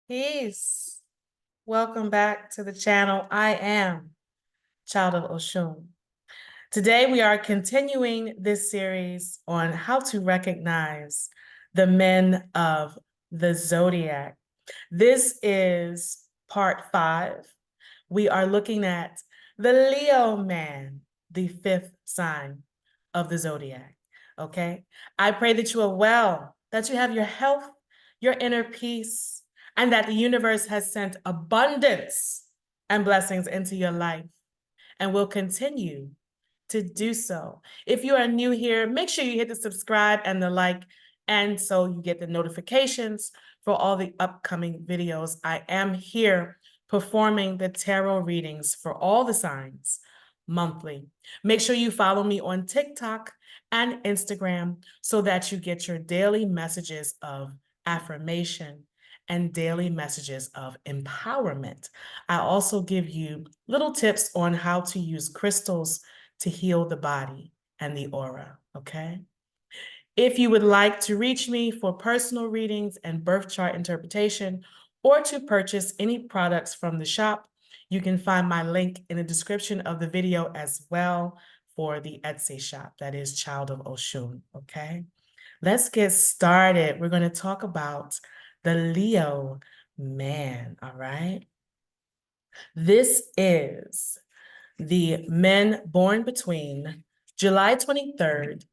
Peace. Welcome back to the channel. I am Child of Oshun. Today we are continuing this series on how to recognize the men of the zodiac. This is part 5. We are looking at the Leo man, the 5th sign of the zodiac. Okay? I pray that you are well, that you have your health, your inner peace, and that the universe has sent abundance and blessings into your life and will continue to do so. If you are new here, make sure you hit the subscribe and the like, and so you get the notifications for all the upcoming videos. I am here performing the tarot readings for all the signs monthly. Make sure you follow me on TikTok and Instagram so that you get your daily messages of affirmation and daily messages of empowerment. I also give you little tips on how to use crystals to heal the body and the aura, okay? If you would like to reach me for personal readings and birth chart interpretation, or to purchase any products from the shop, you can find my link in the description of the video as well for the Etsy shop. That is Child of Oshun, okay? Let's get started. We're going to talk about the Leo man, all right? This is the men born between July 23rd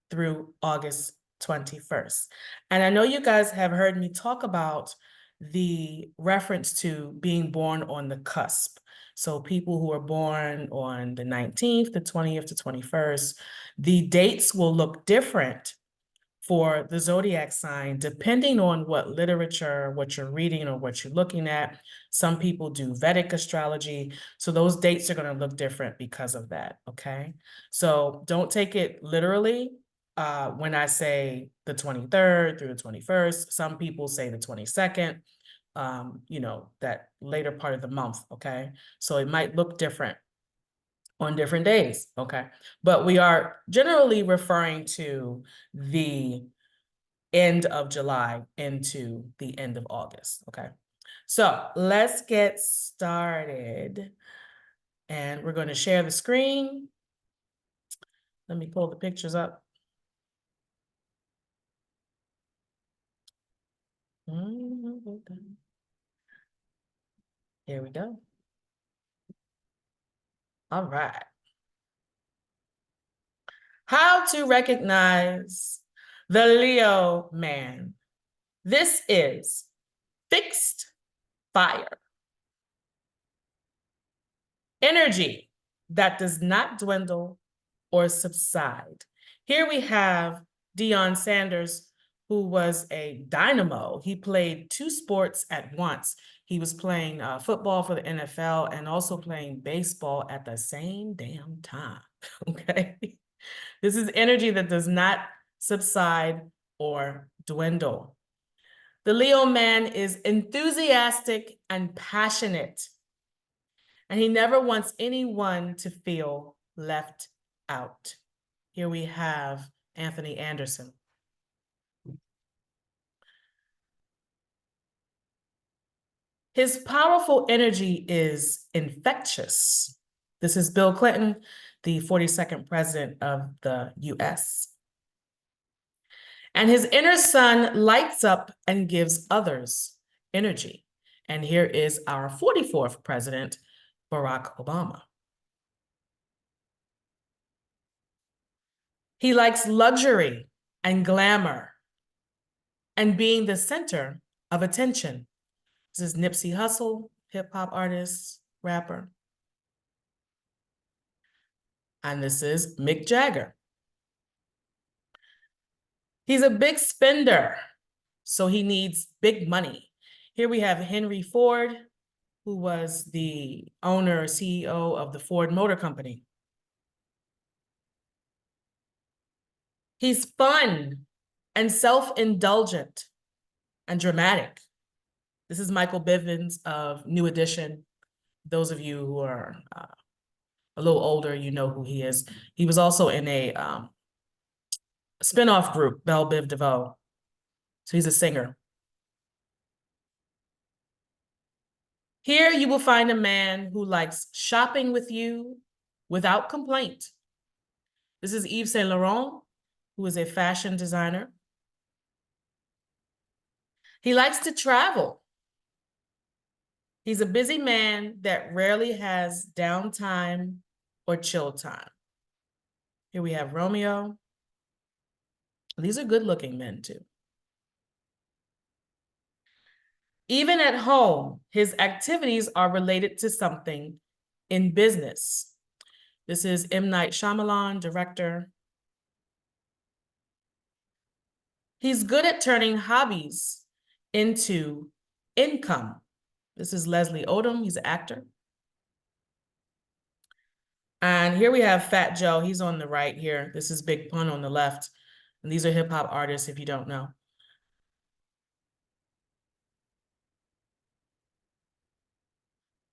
through August 21st. And I know you guys have heard me talk about the reference to being born on the cusp. So people who are born on the 19th, the 20th, the 21st, the dates will look different for the zodiac sign, depending on what literature, what you're reading, or what you're looking at. Some people do Vedic astrology, so those dates are going to look different because of that, okay? So don't take it literally when I say the 23rd through the 21st. Some people say the 22nd, that later part of the month, okay? So it might look different on different days, okay? But we are generally referring to the end of July into the end of August, okay? So let's get started. And we're going to share the screen. Let me pull the pictures up. Here we go. All right. How to recognize the Leo man. This is fixed fire. Energy that does not dwindle or subside. Here we have Deion Sanders, who was a dynamo. He played 2 sports at once. He was playing football for the NFL and also playing baseball at the same damn time, okay? This is energy that does not subside or dwindle. The Leo man is enthusiastic and passionate, and he never wants anyone to feel left out. Here we have Anthony Anderson. His powerful energy is infectious. This is Bill Clinton, the 42nd president of the US. And his inner sun lights up and gives others energy. And here is our 44th president, Barack Obama. He likes luxury and glamour and being the center of attention. This is Nipsey Hussle, hip-hop artist, rapper. And this is Mick Jagger. He's a big spender, so he needs big money. Here we have Henry Ford, who was the owner, CEO of the Ford Motor Company. He's fun and self-indulgent and dramatic. This is Michael Bivins of New Edition. Those of you who are a little older, you know who he is. He was also in a spinoff group, Belle Biv DeVoe. So he's a singer. Here you will find a man who likes shopping with you without complaint. This is Yves Saint Laurent, who is a fashion designer. He likes to travel. He's a busy man that rarely has downtime or chill time. Here we have Romeo. These are good-looking men too. Even at home, his activities are related to something in business. This is M. Night Shyamalan, director. He's good at turning hobbies into income. This is Leslie Odom. He's an actor. And here we have Fat Joe. He's on the right here. This is Big Pun on the left. And these are hip hop artists, if you don't know.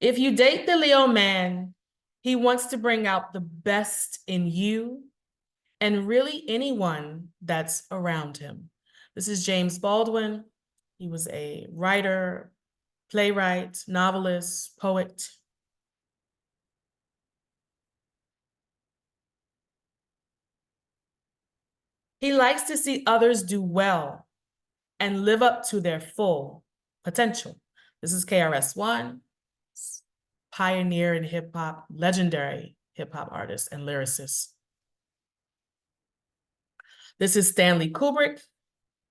If you date the Leo man, he wants to bring out the best in you and really anyone that's around him. This is James Baldwin. He was a writer, playwright, novelist, poet. He likes to see others do well and live up to their full potential. This is KRS-One, pioneer in hip hop, legendary hip hop artist and lyricist. This is Stanley Kubrick.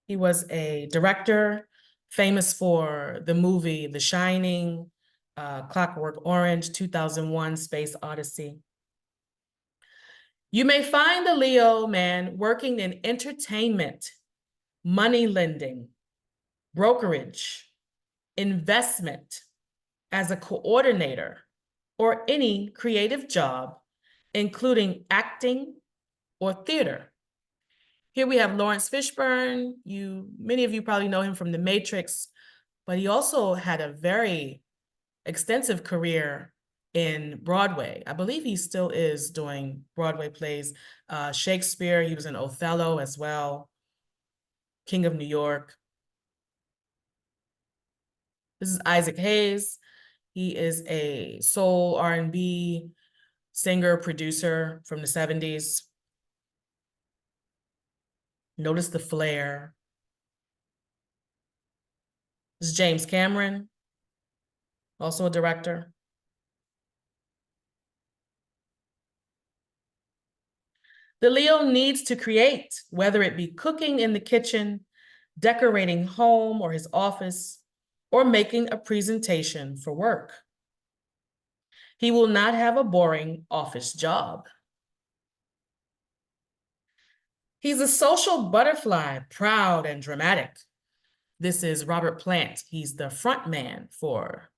He was a director famous for the movie The Shining, Clockwork Orange, 2001, Space Odyssey. You may find the Leo man working in entertainment, money lending, brokerage, investment, as a coordinator, or any creative job, including acting or theater. Here we have Lawrence Fishburne. Many of you probably know him from The Matrix, but he also had a very extensive career in Broadway. I believe he still is doing Broadway plays. Shakespeare, he was in Othello as well. King of New York. This is Isaac Hayes. He is a soul R&B singer, producer from the 70s. Notice the flair. This is James Cameron, also a director. The Leo needs to create, whether it be cooking in the kitchen, decorating home or his office, or making a presentation for work. He will not have a boring office job. He's a social butterfly, proud and dramatic. This is Robert Plant. He's the front man for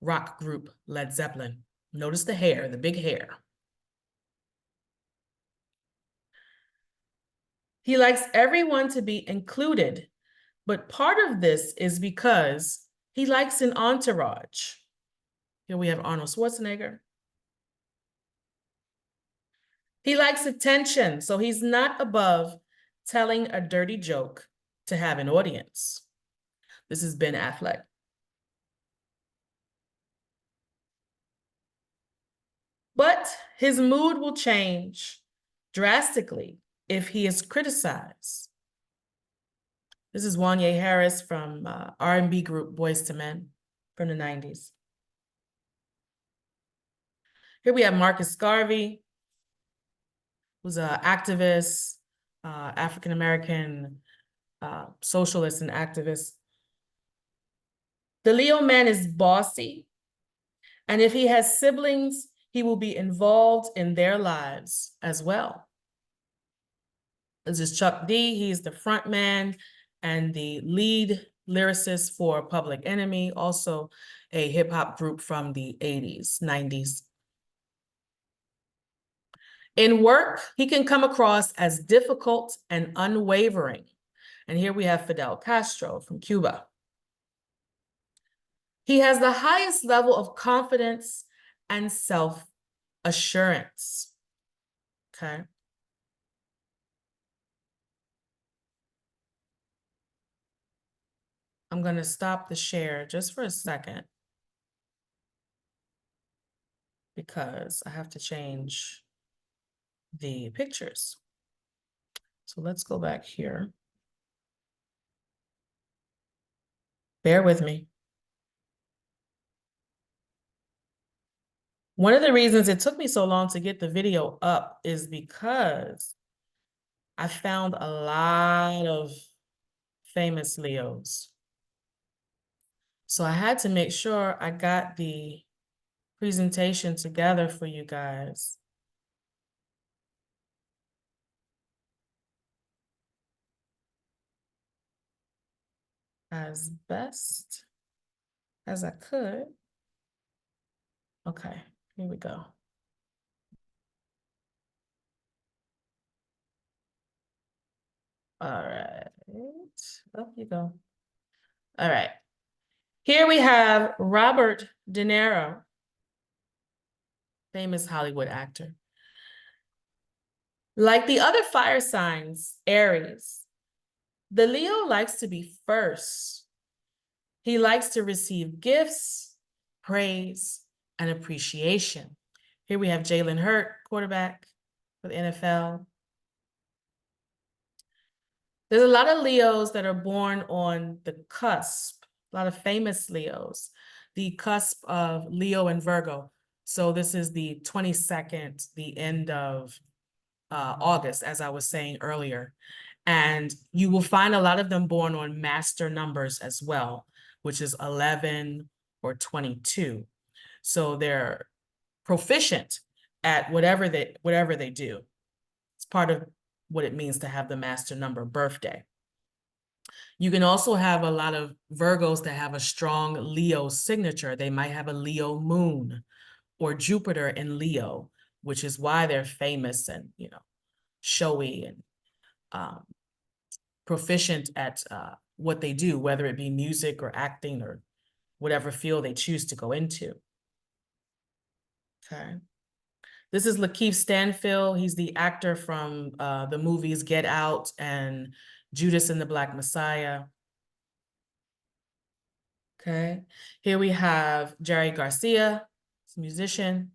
rock group Led Zeppelin. Notice the hair, the big hair. He likes everyone to be included, but part of this is because he likes an entourage. Here we have Arnold Schwarzenegger. He likes attention, so he's not above telling a dirty joke to have an audience. This is Ben Affleck. But his mood will change drastically if he is criticized. This is Wanya Harris from R&B group Boyz II Men from the 90s. Here we have Marcus Garvey, who's an activist, African-American socialist and activist. The Leo man is bossy, and if he has siblings, he will be involved in their lives as well. This is Chuck D. He's the front man and the lead lyricist for Public Enemy, also a hip hop group from the 80s, 90s. In work, he can come across as difficult and unwavering. And here we have Fidel Castro from Cuba. He has the highest level of confidence and self-assurance. Okay. I'm going to stop the share just for a second. because I have to change the pictures. So let's go back here. Bear with me. One of the reasons it took me so long to get the video up is because I found a lot of famous Leos. So I had to make sure I got the presentation together for you guys. As best as I could. Okay, here we go. All right, up you go. All right, here we have Robert De Niro, famous Hollywood actor. Like the other fire signs, Aries, the Leo likes to be first. He likes to receive gifts, praise, and appreciation. Here we have Jalen Hurt, quarterback for the NFL. There's a lot of Leos that are born on the cusp, a lot of famous Leos, the cusp of Leo and Virgo. So this is the 22nd, the end of August, as I was saying earlier. And you will find a lot of them born on master numbers as well, which is 11 or 22. So they're proficient at whatever they do. It's part of what it means to have the master number birthday. You can also have a lot of Virgos that have a strong Leo signature. They might have a Leo moon or Jupiter in Leo, which is why they're famous and, showy and proficient at what they do, whether it be music or acting or whatever field they choose to go into. Okay. This is Lakeith Stanfield. He's the actor from the movies Get Out and Judas and the Black Messiah. Okay. Here we have Jerry Garcia, he's a musician.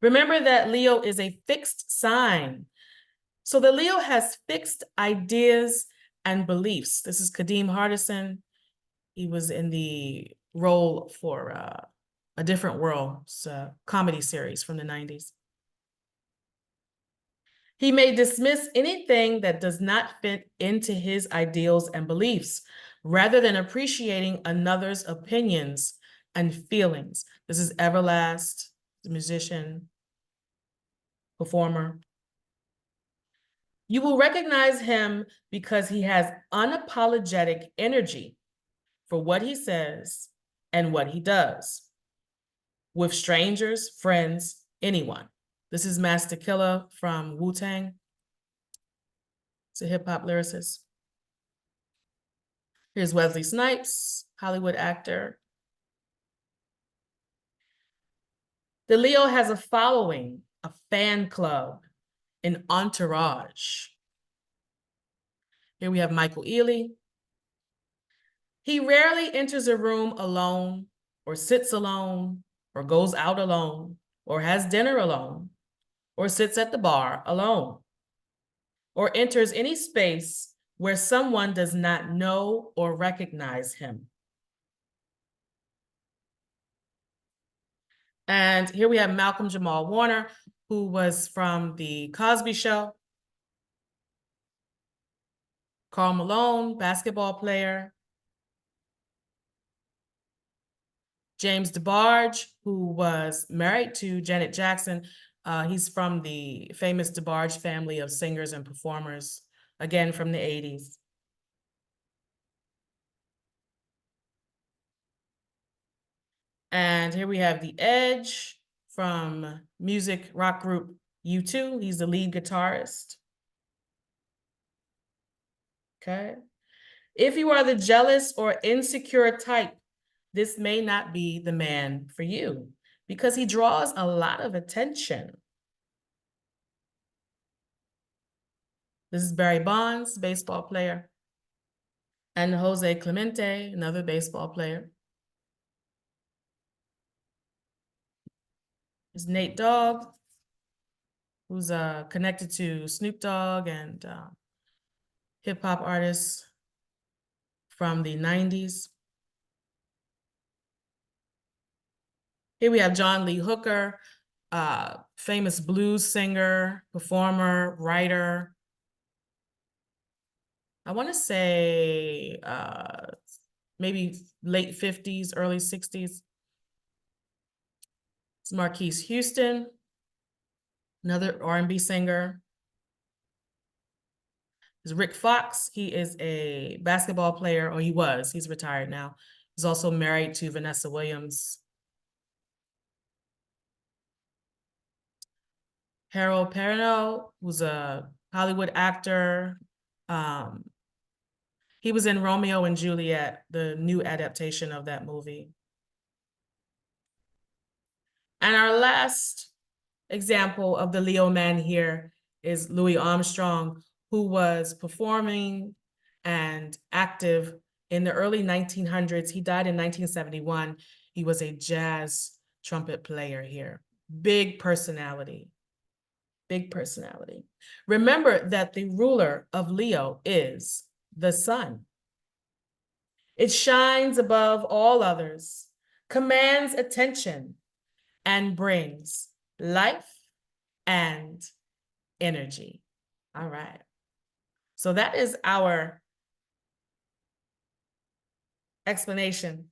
Remember that Leo is a fixed sign. So the Leo has fixed ideas and beliefs. This is Kadeem Hardison. He was in the role for A Different World. It's a comedy series from the 90s. He may dismiss anything that does not fit into his ideals and beliefs, rather than appreciating another's opinions and feelings. This is Everlast, the musician, performer. You will recognize him because he has unapologetic energy for what he says and what he does with strangers, friends, anyone. This is Master Killa from Wu-Tang. It's a hip hop lyricist. Here's Wesley Snipes, Hollywood actor. The Leo has a following, a fan club, an entourage. Here we have Michael Ealy. He rarely enters a room alone or sits alone or goes out alone or has dinner alone or sits at the bar alone or enters any space where someone does not know or recognize him. And here we have Malcolm Jamal Warner, who was from The Cosby Show. Karl Malone, basketball player. James DeBarge, who was married to Janet Jackson. He's from the famous DeBarge family of singers and performers, again from the 80s. And here we have The Edge from music rock group U2. He's the lead guitarist. Okay. If you are the jealous or insecure type, this may not be the man for you because he draws a lot of attention. This is Barry Bonds, baseball player. And Jose Clemente, another baseball player. Is Nate Dogg, who's connected to Snoop Dogg and hip hop artists from the 90s. Here we have John Lee Hooker, famous blues singer, performer, writer. I want to say maybe late 50s, early 60s. It's Marquise Houston, another R&B singer. Is Rick Fox. He is a basketball player, or he was. He's retired now. He's also married to Vanessa Williams. Harold Perrineau, who's a Hollywood actor. He was in Romeo and Juliet, the new adaptation of that movie. And our last example of the Leo man here is Louis Armstrong, who was performing and active in the early 1900s. He died in 1971. He was a jazz trumpet player here. Big personality. Big personality. Remember that the ruler of Leo is the sun. It shines above all others, commands attention, and brings life and energy. All right. So that is our explanation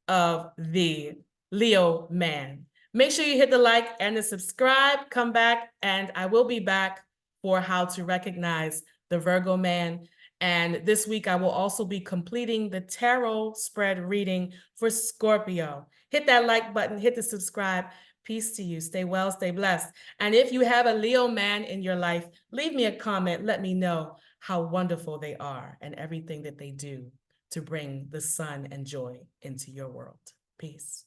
of the Leo man. Make sure you hit the like and the subscribe. Come back, and I will be back for how to recognize the Virgo man. And this week, I will also be completing the tarot spread reading for Scorpio. Hit that like button, hit the subscribe. Peace to you. Stay well, stay blessed. And if you have a Leo man in your life, leave me a comment. Let me know how wonderful they are and everything that they do to bring the sun and joy into your world. Peace.